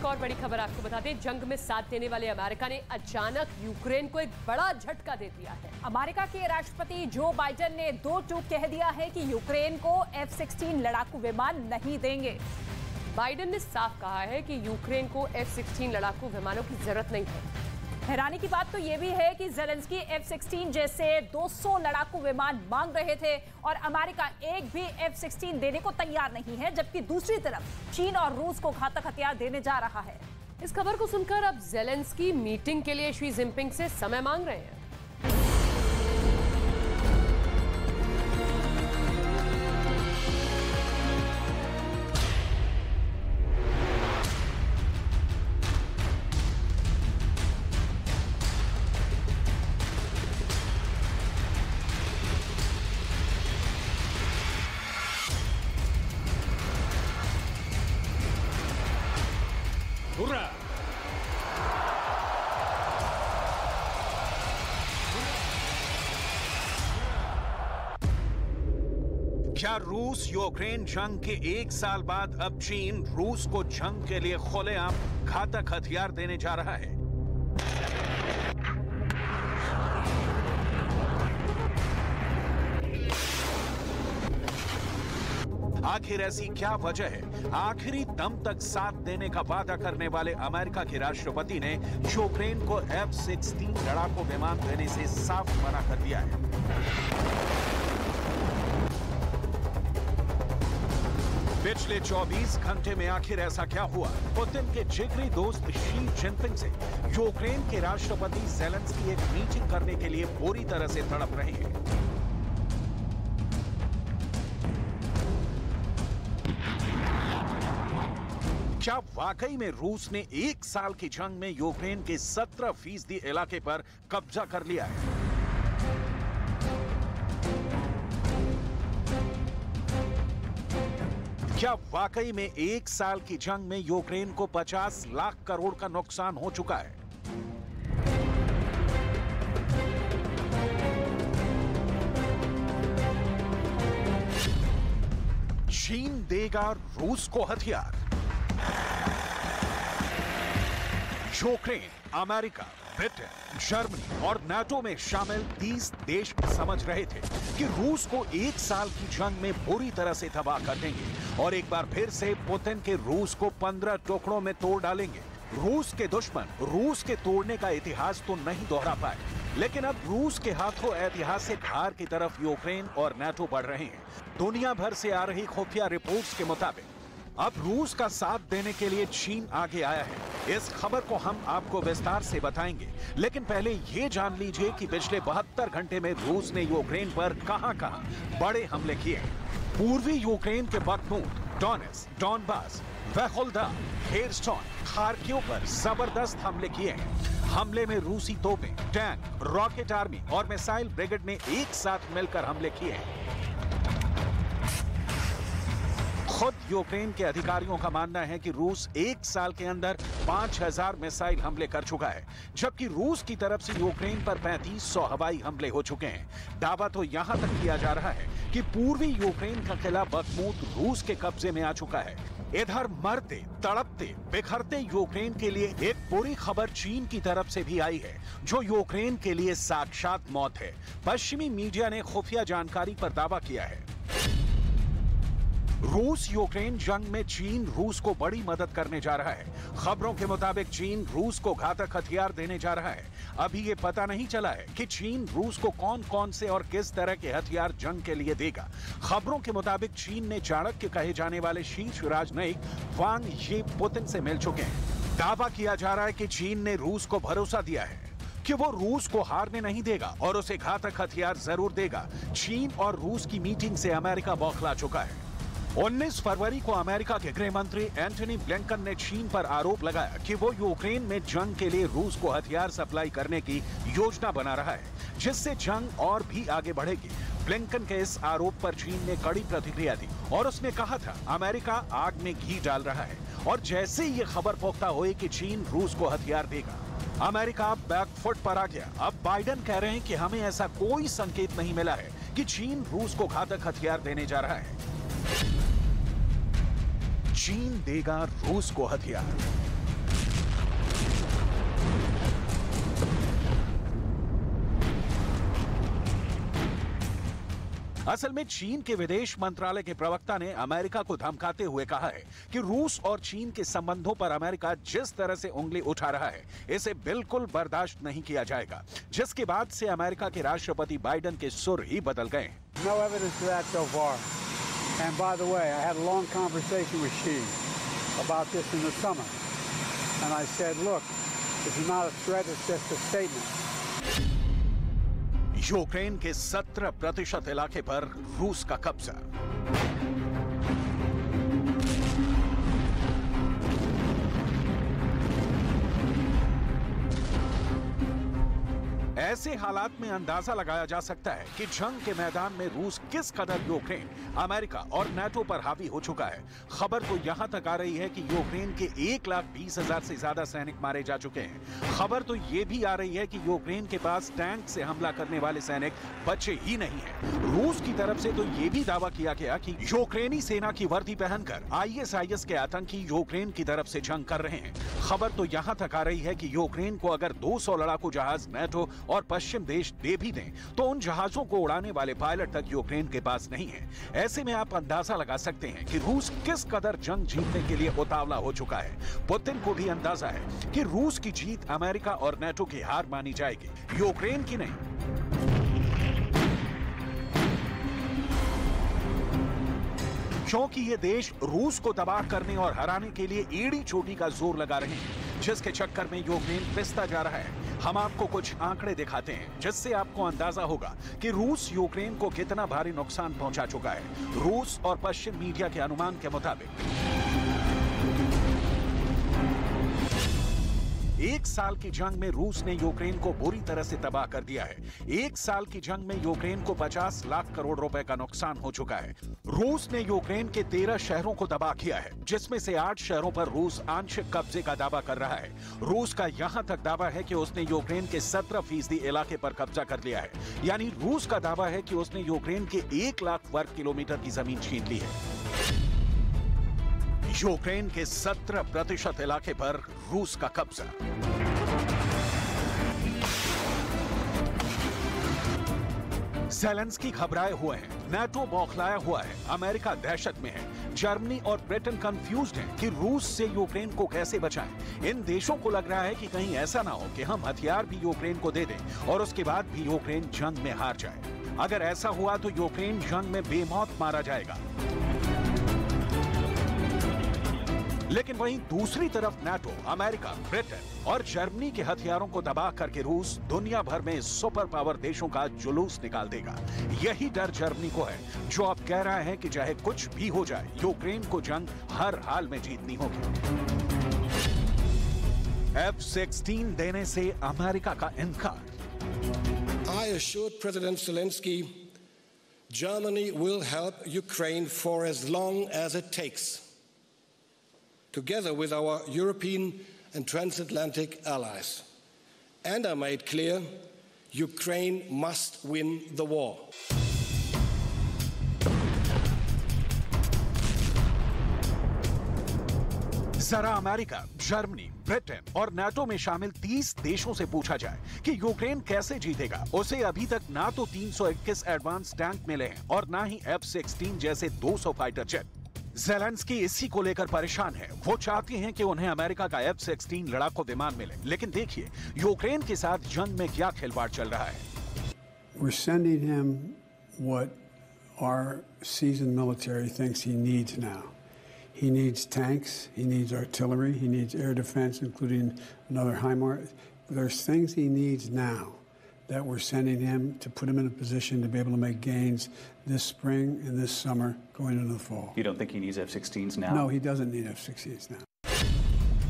एक और बड़ी खबर आपको बता दें, जंग में साथ देने वाले अमेरिका ने अचानक यूक्रेन को एक बड़ा झटका दे दिया है। अमेरिका के राष्ट्रपति जो बाइडेन ने दो टूक कह दिया है कि यूक्रेन को F-16 लड़ाकू विमान नहीं देंगे। बाइडेन ने साफ कहा है कि यूक्रेन को F-16 लड़ाकू विमानों की जरूरत नहीं है। हैरानी की बात तो ये भी है कि ज़ेलेंस्की F-16 जैसे 200 लड़ाकू विमान मांग रहे थे और अमेरिका एक भी F-16 देने को तैयार नहीं है, जबकि दूसरी तरफ चीन और रूस को घातक हथियार देने जा रहा है। इस खबर को सुनकर अब ज़ेलेंस्की मीटिंग के लिए शी जिनपिंग से समय मांग रहे हैं। क्या रूस यूक्रेन जंग के एक साल बाद अब चीन रूस को जंग के लिए खुलेआम घातक हथियार देने जा रहा है? आखिर ऐसी क्या वजह है? आखिरी दम तक साथ देने का वादा करने वाले अमेरिका के राष्ट्रपति ने यूक्रेन को F-16 लड़ाकू विमान देने से साफ मना कर दिया है। पिछले 24 घंटे में आखिर ऐसा क्या हुआ? पुतिन के जिगरी दोस्त शी जिनपिंग से यूक्रेन के राष्ट्रपति ज़ेलेंस्की एक मीटिंग करने के लिए पूरी तरह से तड़प रहे हैं। क्या वाकई में रूस ने एक साल की जंग में यूक्रेन के 17% इलाके पर कब्जा कर लिया है? क्या वाकई में एक साल की जंग में यूक्रेन को 50 लाख करोड़ का नुकसान हो चुका है? चीन देगा रूस को हथियार। यूक्रेन, अमेरिका, ब्रिटेन, जर्मनी और नाटो में शामिल 30 देश समझ रहे थे कि रूस को एक साल की जंग में बुरी तरह से तबाह कर देंगे और एक बार फिर से पुतिन के रूस को 15 टुकड़ों में तोड़ डालेंगे। रूस के दुश्मन रूस के तोड़ने का इतिहास तो नहीं दोहरा पाए, लेकिन अब रूस के हाथों ऐतिहासिक हार की तरफ यूक्रेन और नाटो बढ़ रहे हैं। दुनिया भर से आ रही खुफिया रिपोर्ट्स के मुताबिक अब रूस का साथ देने के लिए चीन आगे आया है। इस खबर को हम आपको विस्तार से बताएंगे, लेकिन पहले ये जान लीजिए कि पिछले 72 घंटे में रूस ने यूक्रेन पर कहां-कहां बड़े हमले किए। पूर्वी यूक्रेन के बख्मूत, डोनेट्स्क, डॉनबास, वेहोल्दार, खेर्सोन, खार्किव पर जबरदस्त हमले किए हैं। हमले में रूसी तोपें, टैंक, रॉकेट आर्मी और मिसाइल ब्रिगेड ने एक साथ मिलकर हमले किए हैं। खुद यूक्रेन के अधिकारियों का मानना है कि रूस एक साल के अंदर 5000 मिसाइल हमले कर चुका है, जबकि रूस की तरफ से यूक्रेन पर 3500 हवाई हमले हो चुके हैं। दावा तो यहां तक किया जा रहा है कि पूर्वी यूक्रेन का किला बख्मूत रूस के कब्जे में आ चुका है। इधर मरते, तड़पते, बिखरते यूक्रेन के लिए एक बुरी खबर चीन की तरफ से भी आई है, जो यूक्रेन के लिए साक्षात मौत है। पश्चिमी मीडिया ने खुफिया जानकारी पर दावा किया है। रूस यूक्रेन जंग में चीन रूस को बड़ी मदद करने जा रहा है। खबरों के मुताबिक चीन रूस को घातक हथियार देने जा रहा है। अभी ये पता नहीं चला है कि चीन रूस को कौन कौन से और किस तरह के हथियार जंग के लिए देगा। खबरों के मुताबिक चीन ने चाणक्य कहे जाने वाले शीर्ष राजनयिक वांग यी पुतिन से मिल चुके हैं। दावा किया जा रहा है कि चीन ने रूस को भरोसा दिया है कि वो रूस को हारने नहीं देगा और उसे घातक हथियार जरूर देगा। चीन और रूस की मीटिंग से अमेरिका बौखला चुका है। 19 फरवरी को अमेरिका के गृह मंत्री एंटनी ब्लिंकन ने चीन पर आरोप लगाया कि वो यूक्रेन में जंग के लिए रूस को हथियार सप्लाई करने की योजना बना रहा है, जिससे जंग और भी आगे बढ़ेगी। ब्लिंकन के इस आरोप पर चीन ने कड़ी प्रतिक्रिया दी और उसने कहा था अमेरिका आग में घी डाल रहा है और जैसे ये खबर पुख्ता हुई कि चीन रूस को हथियार देगा, अमेरिका अब बैकफुट पर आ गया। अब बाइडेन कह रहे हैं कि हमें ऐसा कोई संकेत नहीं मिला है कि चीन रूस को घातक हथियार देने जा रहा है। चीन देगा रूस को हथियार। असल में चीन के विदेश मंत्रालय के प्रवक्ता ने अमेरिका को धमकाते हुए कहा है कि रूस और चीन के संबंधों पर अमेरिका जिस तरह से उंगली उठा रहा है इसे बिल्कुल बर्दाश्त नहीं किया जाएगा, जिसके बाद से अमेरिका के राष्ट्रपति बाइडेन के सुर ही बदल गए। No evidence of that so far. And by the way, I had a long conversation with Xi about this in the summer. And I said, look, this is not a threat, it's just a statement. Ukraine के 17% इलाके पर रूस का कब्जा। ऐसे हालात में अंदाजा लगाया जा सकता है कि जंग के मैदान में रूस किस कदर यूक्रेन, अमेरिका और नाटो पर हावी हो चुका है। खबर तो यहां तक आ रही है कि यूक्रेन के 1,20,000 से ज्यादा सैनिक मारे जा चुके हैं। खबर तो ये भी आ रही है कि यूक्रेन के पास टैंक से हमला करने वाले सैनिक बचे ही नहीं हैं। रूस की तरफ से तो ये भी दावा किया गया कि यूक्रेनी सेना की वर्दी पहनकर ISIS के आतंकी यूक्रेन की तरफ से जंग कर रहे हैं। खबर तो यहां तक आ रही है कि यूक्रेन को अगर 200 लड़ाकू जहाज नाटो और पश्चिम देश दे भी दें तो उन जहाजों को उड़ाने वाले पायलट तक यूक्रेन के पास नहीं है। ऐसे में आप अंदाजा लगा सकते हैं कि रूस किस कदर जंग जीतने के लिए उतावला हो चुका है। पुतिन को भी अंदाजा है कि रूस की जीत अमेरिका और नाटो की हार मानी जाएगी, यूक्रेन की नहीं। क्योंकि ये देश रूस को तबाह करने और हराने के लिए एड़ी चोटी का जोर लगा रहे हैं, जिसके चक्कर में यूक्रेन पिसता जा रहा है। हम आपको कुछ आंकड़े दिखाते हैं जिससे आपको अंदाजा होगा कि रूस यूक्रेन को कितना भारी नुकसान पहुंचा चुका है। रूस और पश्चिम मीडिया के अनुमान के मुताबिक 1 साल की जंग में रूस ने यूक्रेन को बुरी तरह से तबाह कर दिया है। 1 साल की जंग में यूक्रेन को 50 लाख करोड़ रुपए का नुकसान हो चुका है। रूस ने यूक्रेन के 13 शहरों को तबाह किया है, जिसमें से 8 शहरों पर रूस आंशिक कब्जे का दावा कर रहा है। रूस का यहां तक दावा है कि उसने यूक्रेन के 17% इलाके पर कब्जा कर लिया है। यानी रूस का दावा है कि उसने यूक्रेन के 1 लाख वर्ग किलोमीटर की जमीन छीन ली है। यूक्रेन के 17% इलाके पर रूस का कब्जा। ज़ेलेंस्की घबराए हुए हैं, नाटो बौखलाया हुआ है, अमेरिका दहशत में है, जर्मनी और ब्रिटेन कंफ्यूज्ड हैं कि रूस से यूक्रेन को कैसे बचाएं। इन देशों को लग रहा है कि कहीं ऐसा ना हो कि हम हथियार भी यूक्रेन को दे दें और उसके बाद भी यूक्रेन जंग में हार जाए। अगर ऐसा हुआ तो यूक्रेन जंग में बेमौत मारा जाएगा। लेकिन वहीं दूसरी तरफ नाटो, अमेरिका, ब्रिटेन और जर्मनी के हथियारों को दबा करके रूस दुनिया भर में सुपर पावर देशों का जुलूस निकाल देगा। यही डर जर्मनी को है, जो अब कह रहा है कि चाहे कुछ भी हो जाए, यूक्रेन को जंग हर हाल में जीतनी होगी। F-16 देने से अमेरिका का इनकार। I assured President Zelensky, Germany will help Ukraine for as long as it takes, together with our European and transatlantic allies. And I made clear, Ukraine must win the war. जरा America, Germany, Britain और NATO में शामिल 30 देशों से पूछा जाए कि Ukraine कैसे जीतेगा। उसे अभी तक ना तो 321 एडवांस टैंक मिले हैं और ना ही F-16 जैसे 200 फाइटर जेट। ज़ेलेंस्की इसी को लेकर परेशान है। वो चाहती हैं कि उन्हें अमेरिका का F-16 लड़ाकू विमान मिले, लेकिन देखिए यूक्रेन के साथ जंग में क्या खिलवाड़ चल रहा है। We're sending him what our seasoned military thinks he needs now. He needs tanks, he needs artillery, he needs air defense, including another HIMARS. There's things he needs now that we're sending him to put him in a position to be able to make gains this spring and this summer going into the fall. You don't think he needs F-16s now? No, he doesn't need F-16s now.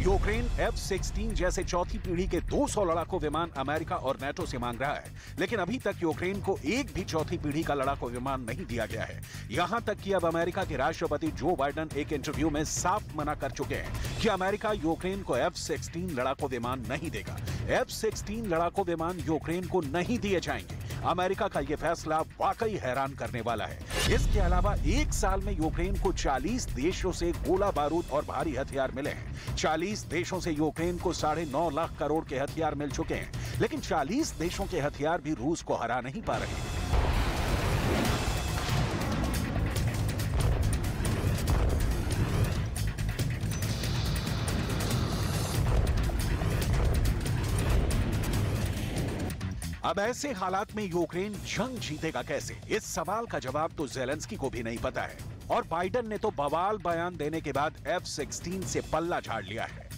Ukraine F-16 जैसे चौथी पीढ़ी के 200 लड़ाकू विमान America और NATO से मांग रहा है, लेकिन अभी तक यूक्रेन को एक भी चौथी पीढ़ी का लड़ाकू विमान नहीं दिया गया है। यहां तक कि अब अमेरिका के राष्ट्रपति जो बाइडेन एक इंटरव्यू में साफ मना कर चुके हैं कि अमेरिका यूक्रेन को F-16 लड़ाकू विमान नहीं देगा। F-16 लड़ाकू विमान यूक्रेन को नहीं दिए जाएंगे। अमेरिका का यह फैसला वाकई हैरान करने वाला है। इसके अलावा 1 साल में यूक्रेन को 40 देशों से गोला बारूद और भारी हथियार मिले हैं। 40 देशों से यूक्रेन को 9.5 लाख करोड़ के हथियार मिल चुके हैं, लेकिन 40 देशों के हथियार भी रूस को हरा नहीं पा रहे। अब ऐसे हालात में यूक्रेन जंग जीतेगा कैसे? इस सवाल का जवाब तो ज़ेलेंस्की को भी नहीं पता है और बाइडेन ने तो बवाल बयान देने के बाद F-16 से पल्ला झाड़ लिया है।